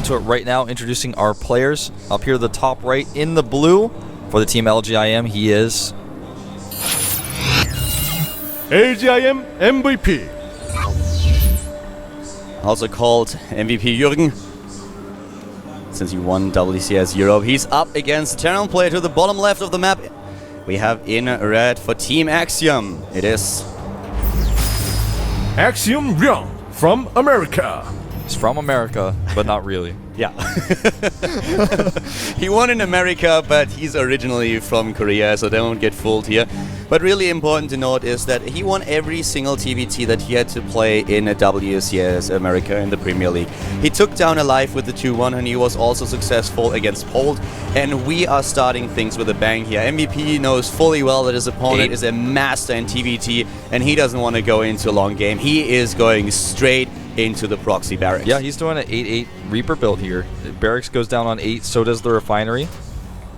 into it right now, introducing our players. Up here, the top right in the blue for the team LGIM, he is LGIM MVP. Also called MVP Jürgen, since he won WCS Europe. He's up against the Terran player to the bottom left of the map. We have in red for Team Axiom. It is Axiom Ryung from America. He's from America, but not really. Yeah. He won in America, but he's originally from Korea, so don't get fooled here. But really important to note is that he won every single TVT that he had to play in a WCS America in the Premier League. He took down Alive with the 2-1, and he was also successful against Pold. And we are starting things with a bang here. MVP knows fully well that his opponent is a master in TVT, and he doesn't want to go into a long game. He is going straight into the proxy barracks. Yeah, he's doing an 8-8 Reaper build here. Barracks goes down on 8, so does the Refinery.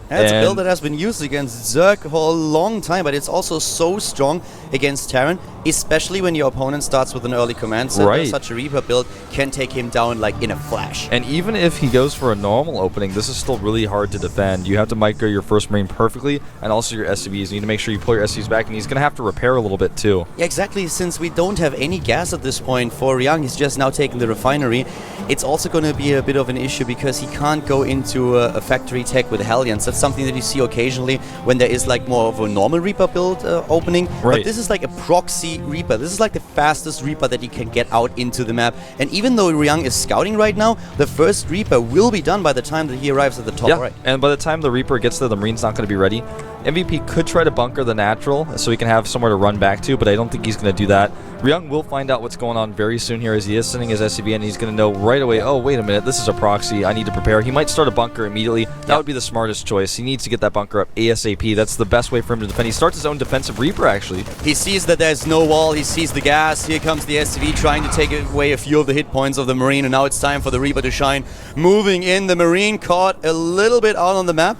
It's a build that has been used against Zerg for a long time, but it's also so strong against Terran, especially when your opponent starts with an early command center. Right. Such a Reaper build can take him down like in a flash. And even if he goes for a normal opening, this is still really hard to defend. You have to micro your first Marine perfectly, and also your SCVs. You need to make sure you pull your SCVs back, and he's going to have to repair a little bit too. Yeah, exactly. Since we don't have any gas at this point for Ryung, he's just now taking the Refinery. It's also going to be a bit of an issue because he can't go into a factory tech with Hellions. That's something that you see occasionally when there is like more of a normal Reaper build opening. Right. But this is like a proxy Reaper. This is like the fastest Reaper that he can get out into the map. And even though Ryung is scouting right now, the first Reaper will be done by the time that he arrives at the top right. And by the time the Reaper gets there, the Marine's not going to be ready. MVP could try to bunker the natural so he can have somewhere to run back to, but I don't think he's going to do that. Ryung will find out what's going on very soon here as he is sending his SCV, and he's going to know right away, oh, wait a minute, this is a proxy. I need to prepare. He might start a bunker immediately. That would be the smartest choice. He needs to get that bunker up ASAP. That's the best way for him to defend. He starts his own defensive Reaper, actually. He sees that there's no wall. He sees the gas. Here comes the SCV trying to take away a few of the hit points of the Marine, and now it's time for the Reaper to shine. Moving in, the Marine caught a little bit out on the map.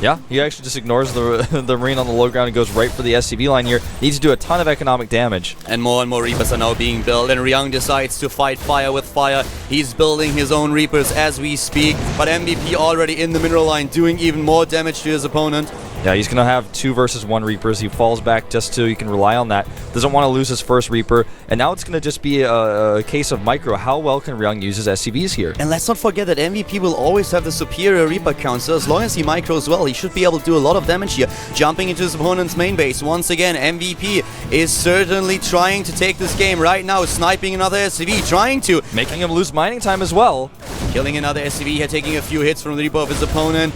Yeah, he actually just ignores the Marine on the low ground and goes right for the SCV line here. Needs to do a ton of economic damage. And more Reapers are now being built, and Ryung decides to fight fire with fire. He's building his own Reapers as we speak, but MVP already in the mineral line doing even more damage to his opponent. Yeah, he's going to have 2 versus 1 Reapers. He falls back just so he can rely on that. Doesn't want to lose his first Reaper. And now it's going to just be a case of micro. How well can Ryung use his SCVs here? And let's not forget that MVP will always have the superior Reaper count. So as long as he micros well, he should be able to do a lot of damage here. Jumping into his opponent's main base. Once again, MVP is certainly trying to take this game right now. Sniping another SCV. Trying to. Making him lose mining time as well. Killing another SCV here. Taking a few hits from the Reaper of his opponent.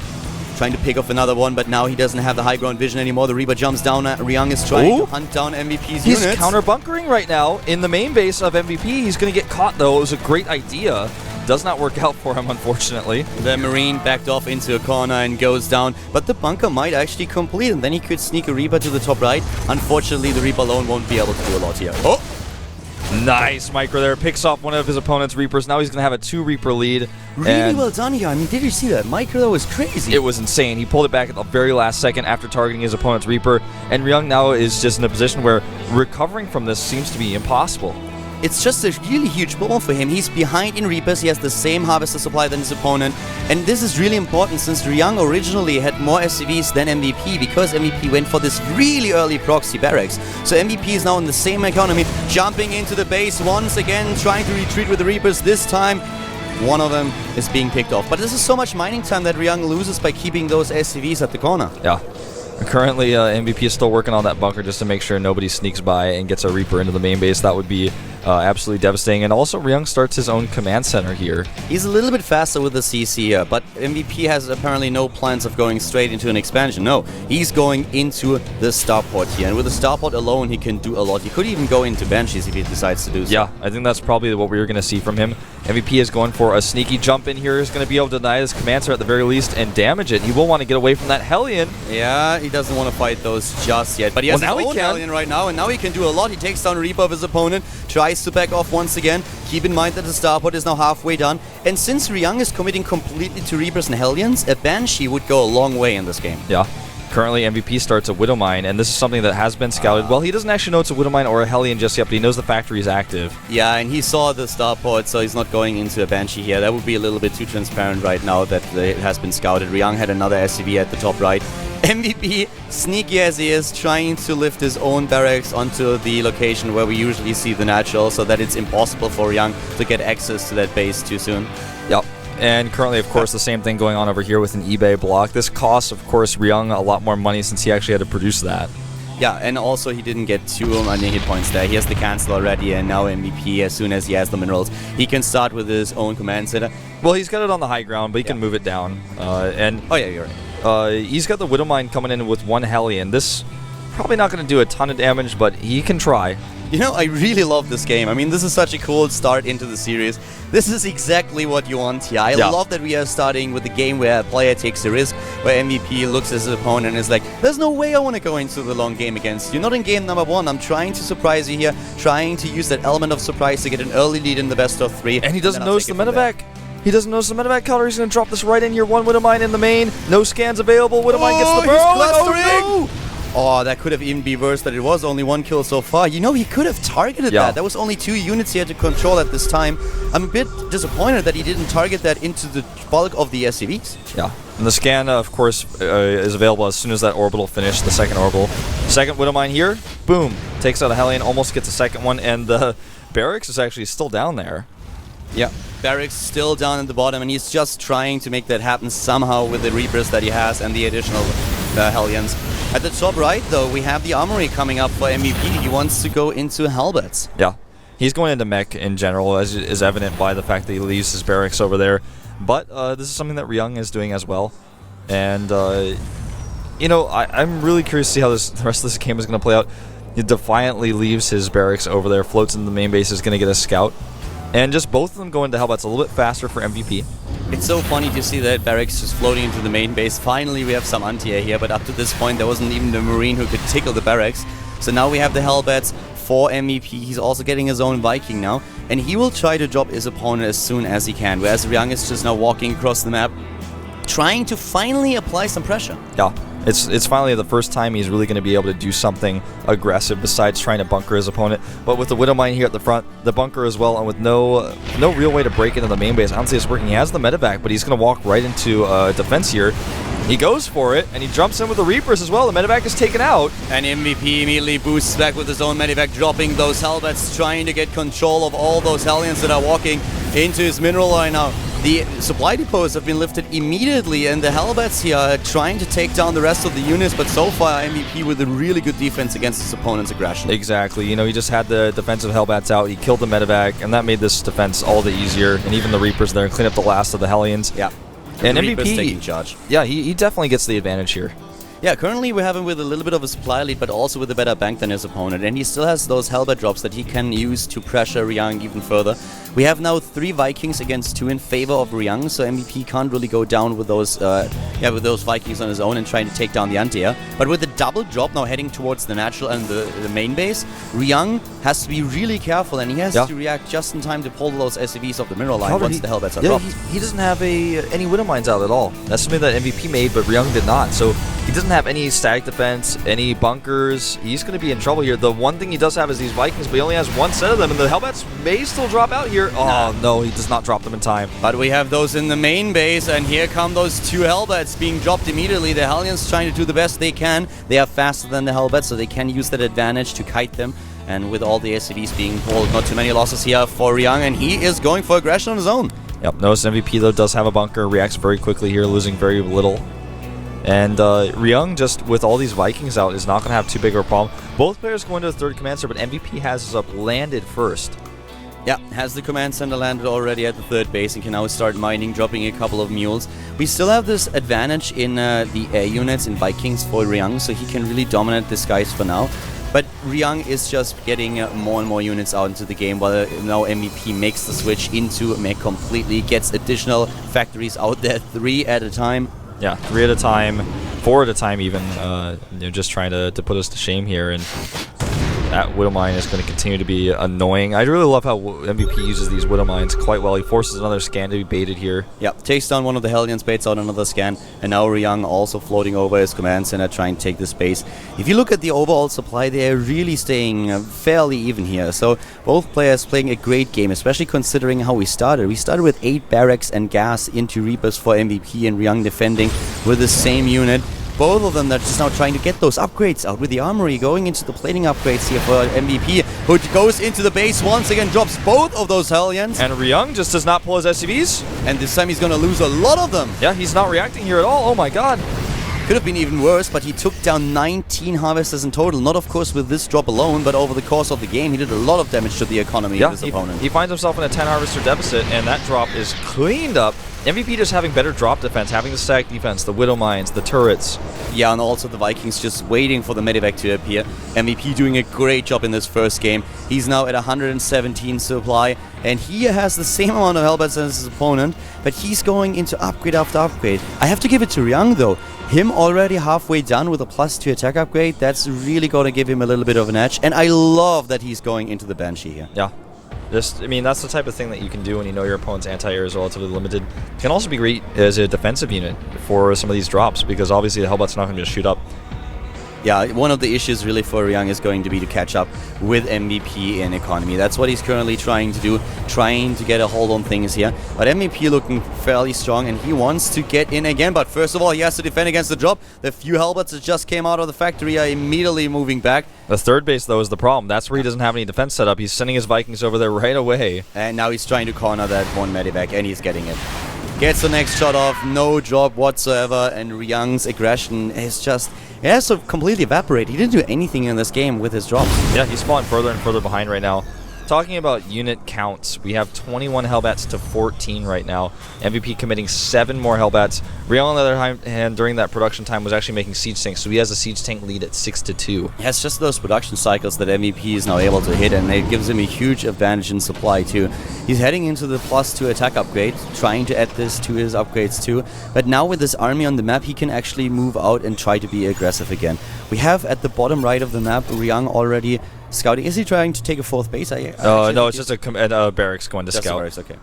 Trying to pick off another one, but now he doesn't have the high ground vision anymore. The Reaper jumps down. Ryung is trying to hunt down MVP's units. He's counter-bunkering right now in the main base of MVP. He's going to get caught, though. It was a great idea. Does not work out for him, unfortunately. The Marine backed off into a corner and goes down, but the bunker might actually complete, and then he could sneak a Reaper to the top right. Unfortunately, the Reaper alone won't be able to do a lot here. Oh! Nice micro there. Picks off one of his opponent's Reapers. Now he's going to have a 2 Reaper lead. Really well done here. I mean, did you see that? Micro, that was crazy. It was insane. He pulled it back at the very last second after targeting his opponent's Reaper. And Ryung now is just in a position where recovering from this seems to be impossible. It's just a really huge blow for him. He's behind in Reapers. He has the same harvester supply than his opponent. And this is really important since Ryung originally had more SCVs than MVP because MVP went for this really early proxy barracks. So MVP is now in the same economy, jumping into the base once again, trying to retreat with the Reapers. This time, one of them is being picked off. But this is so much mining time that Ryung loses by keeping those SCVs at the corner. Yeah. Currently, MVP is still working on that bunker just to make sure nobody sneaks by and gets a Reaper into the main base. That would be absolutely devastating. And also, Ryung starts his own command center here. He's a little bit faster with the CC here, but MVP has apparently no plans of going straight into an expansion. No, he's going into the starport here. And with the starport alone, he can do a lot. He could even go into Banshees if he decides to do so. Yeah, I think that's probably what we're going to see from him. MVP is going for a sneaky jump in here. He's going to be able to deny his command center at the very least and damage it. He will want to get away from that Hellion. Yeah, he doesn't want to fight those just yet. But he has his own Hellion right now, and now he can do a lot. He takes down a Reaper of his opponent, tries to back off once again. Keep in mind that the starport is now halfway done. And since Ryung is committing completely to Reapers and Hellions, a Banshee would go a long way in this game. Yeah. Currently, MVP starts a Widow Mine, and this is something that has been scouted. Well, he doesn't actually know it's a Widow Mine or a Hellion just yet, but he knows the factory is active. Yeah, and he saw the starport, so he's not going into a Banshee here. That would be a little bit too transparent right now that it has been scouted. Ryung had another SCV at the top right. MVP, sneaky as he is, trying to lift his own barracks onto the location where we usually see the natural, so that it's impossible for Ryung to get access to that base too soon. Yep. And currently, of course, the same thing going on over here with an eBay block. This costs, of course, Ryung a lot more money since he actually had to produce that. Yeah, and also he didn't get too many hit points there. He has the cancel already, and now MVP, as soon as he has the minerals, he can start with his own command center. Well, he's got it on the high ground, but he can move it down. Oh yeah, you're right. He's got the Widow Mine coming in with one Hellion. This probably not going to do a ton of damage, but he can try. You know, I really love this game. I mean, this is such a cool start into the series. This is exactly what you want here. I love that we are starting with a game where a player takes a risk, where MVP looks at his opponent and is like, there's no way I want to go into the long game against you. Not in game number 1. I'm trying to surprise you here, trying to use that element of surprise to get an early lead in the best of 3. And he doesn't notice the medevac. He doesn't notice the medevac color. He's going to drop this right in here. One Widow Mine in the main. No scans available. Widow Mine gets the burrow. Oh, that could have even been worse that it was only 1 kill so far. You know, he could have targeted that. There was only 2 units he had to control at this time. I'm a bit disappointed that he didn't target that into the bulk of the SCVs. Yeah. And the scan, of course, is available as soon as that orbital finished, the second orbital. Second Widow Mine here. Boom. Takes out a Hellion, almost gets a second one, and the barracks is actually still down there. Yeah. Barracks still down at the bottom, and he's just trying to make that happen somehow with the Reapers that he has and the additional Hellions. At the top right, though, we have the Armory coming up for MVP. He wants to go into Hellbats. Yeah. He's going into mech in general, as is evident by the fact that he leaves his barracks over there. But this is something that Ryung is doing as well. And, you know, I'm really curious to see how the rest of this game is going to play out. He defiantly leaves his barracks over there, floats into the main base, is going to get a scout. And just both of them go into Hellbats a little bit faster for MVP. It's so funny to see that barracks just floating into the main base. Finally, we have some anti-air here, but up to this point, there wasn't even the Marine who could tickle the barracks. So now we have the Hellbats for MVP. He's also getting his own Viking now, and he will try to drop his opponent as soon as he can, whereas Ryung is just now walking across the map, trying to finally apply some pressure. Yeah. It's finally the first time he's really going to be able to do something aggressive besides trying to bunker his opponent. But with the Widow Mine here at the front, the bunker as well, and with no real way to break into the main base, I don't see this working. He has the medevac, but he's going to walk right into defense here. He goes for it, and he jumps in with the Reapers as well. The medevac is taken out. And MVP immediately boosts back with his own medevac, dropping those Hellbats, trying to get control of all those Hellions that are walking into his mineral line now. The supply depots have been lifted immediately, and the Hellbats here are trying to take down the rest of the units, but so far MVP with a really good defense against his opponent's aggression. Exactly. You know, he just had the defensive Hellbats out, he killed the medevac, and that made this defense all the easier, and even the Reapers there, and clean up the last of the Hellions. Yeah. And MVP taking MVP, charge. Yeah, he definitely gets the advantage here. Yeah, currently we have him with a little bit of a supply lead, but also with a better bank than his opponent. And he still has those Hellbat drops that he can use to pressure Ryung even further. We have now 3 Vikings against 2 in favor of Ryung, so MVP can't really go down with those Vikings on his own and trying to take down the anti-air. But with the double drop now heading towards the natural and the main base, Ryung has to be really careful, and he has to react just in time to pull those SCVs off the mineral line once the Hellbats are dropped. He doesn't have any Widow Mines out at all. That's something that MVP made, but Ryung did not. So he doesn't have any static defense, any bunkers. He's going to be in trouble here. The one thing he does have is these Vikings, but he only has 1 set of them, and the Hellbats may still drop out here. Oh, no, he does not drop them in time. But we have those in the main base, and here come those 2 Hellbats being dropped immediately. The Hellions trying to do the best they can. They are faster than the Hellbats, so they can use that advantage to kite them. And with all the SCVs being pulled, not too many losses here for Ryung, and he is going for aggression on his own. Yep, notice MVP, though, does have a bunker, reacts very quickly here, losing very little. And Ryung, just with all these Vikings out, is not going to have too big of a problem. Both players go into the 3rd command center, but MVP has his up landed first. Yeah, has the command center landed already at the 3rd base and can now start mining, dropping a couple of mules. We still have this advantage in the air units in Vikings for Ryung, so he can really dominate this guys for now. But Ryung is just getting more and more units out into the game, while now MVP makes the switch into mech completely, gets additional factories out there, 3 at a time. Yeah, 3 at a time, 4 at a time even, you know, just trying to put us to shame here. And That Widow Mine is going to continue to be annoying. I really love how MVP uses these Widow Mines quite well. He forces another scan to be baited here. Yeah, takes down one of the Hellions, baits out another scan, and now Ryung also floating over his command center trying to take the space. If you look at the overall supply, they are really staying fairly even here. So both players playing a great game, especially considering how we started. We started with 8 barracks and gas into Reapers for MVP and Ryung defending with the same unit. Both of them are just now trying to get those upgrades out with the armory, going into the plating upgrades here for MVP, who goes into the base once again, drops both of those Hellions. And Ryung just does not pull his SCVs. And this time he's going to lose a lot of them. Yeah, he's not reacting here at all. Oh my god. Could have been even worse, but he took down 19 harvesters in total. Not, of course, with this drop alone, but over the course of the game, he did a lot of damage to the economy of his opponent. He finds himself in a 10 harvester deficit, and that drop is cleaned up. MVP just having better drop defense, having the stack defense, the Widow Mines, the turrets. Yeah, and also the Vikings just waiting for the medevac to appear. MVP doing a great job in this first game. He's now at 117 supply, and he has the same amount of Hellbats as his opponent, but he's going into upgrade after upgrade. I have to give it to Ryung, though. Him already halfway done with a +2 attack upgrade, that's really going to give him a little bit of an edge, and I love that he's going into the Banshee here. Yeah. I mean, that's the type of thing that you can do when you know your opponent's anti-air is relatively limited. It can also be great as a defensive unit for some of these drops, because obviously the Hellbat's not going to just shoot up. Yeah, one of the issues really for Ryung is going to be to catch up with MVP in economy. That's what he's currently trying to do, trying to get a hold on things here. But MVP looking fairly strong, and he wants to get in again. But first of all, he has to defend against the drop. The few Hellbats that just came out of the factory are immediately moving back. The third base, though, is the problem. That's where he doesn't have any defense set up. He's sending his Vikings over there right away. And now he's trying to corner that one medevac, and he's getting it. Gets the next shot off, no drop whatsoever, and Ryung's aggression is just... It has to completely evaporate. He didn't do anything in this game with his drops. Yeah, he's falling further and further behind right now. Talking about unit counts, we have 21 Hellbats to 14 right now. MVP committing 7 more Hellbats. Ryung, on the other hand, during that production time, was actually making siege tanks, so he has a siege tank lead at 6-2. Yeah, it's just those production cycles that MVP is now able to hit, and it gives him a huge advantage in supply too. He's heading into the +2 attack upgrade, trying to add this to his upgrades too. But now with this army on the map, he can actually move out and try to be aggressive again. We have at the bottom right of the map, Ryung already scouting. Is he trying to take a 4th base? No, it's just a barracks going to scout. Barracks, okay.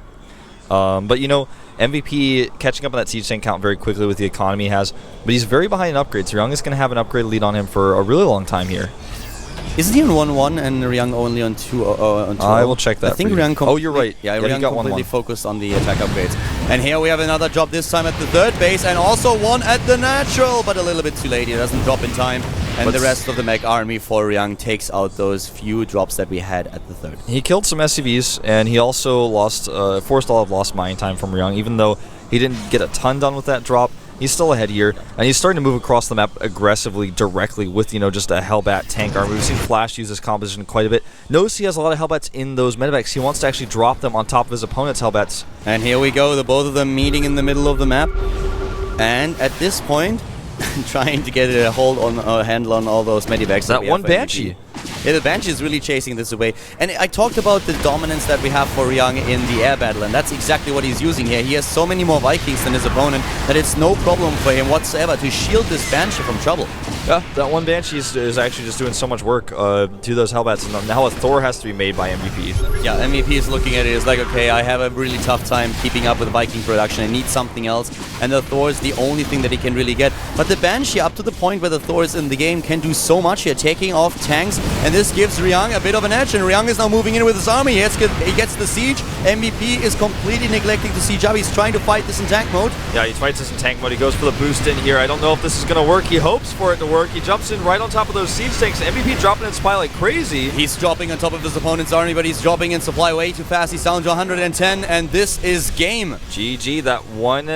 But you know, MVP catching up on that siege tank count very quickly with the economy he has, but he's very behind in upgrades. Ryung is going to have an upgrade lead on him for a really long time here. Isn't he on 1-1 and Ryung only on 2? I will check that. I think for you. Ryung. Oh, you're right. Yeah, Ryung Ryung completely focused on the attack upgrades. And here we have another drop, this time at the 3rd base, and also one at the natural, but a little bit too late. He doesn't drop in time, and the rest of the mech army for Ryung takes out those few drops that we had at the 3rd. He killed some SCVs, and he also lost forced all of lost mining time from Ryung, even though he didn't get a ton done with that drop. He's still ahead here, and he's starting to move across the map aggressively, directly with, you know, just a Hellbat tank army. We've seen Flash use this composition quite a bit. Notice he has a lot of Hellbats in those medevacs. He wants to actually drop them on top of his opponent's Hellbats. And here we go, the both of them meeting in the middle of the map. And at this point, trying to get a hold on, a handle on all those medevacs. That one Banshee. Yeah, the Banshee is really chasing this away. And I talked about the dominance that we have for Ryung in the air battle, and that's exactly what he's using here. He has so many more Vikings than his opponent that it's no problem for him whatsoever to shield this Banshee from trouble. Yeah, that one Banshee is actually just doing so much work to those Hellbats, and now a Thor has to be made by MVP. Yeah, MVP is looking at it as like, okay, I have a really tough time keeping up with Viking production. I need something else, and the Thor is the only thing that he can really get. But the Banshee, up to the point where the Thor is in the game, can do so much here, taking off tanks, and this gives Ryung a bit of an edge, and Ryung is now moving in with his army. He gets the siege. MVP is completely neglecting the siege up. He's trying to fight this in tank mode. Yeah, he fights this in tank mode. He goes for the boost in here. I don't know if this is going to work. He hopes for it to work. He jumps in right on top of those siege tanks. MVP dropping in supply like crazy. He's dropping on top of his opponent's army, but he's dropping in supply way too fast. He's down to 110, and this is game. GG, that one...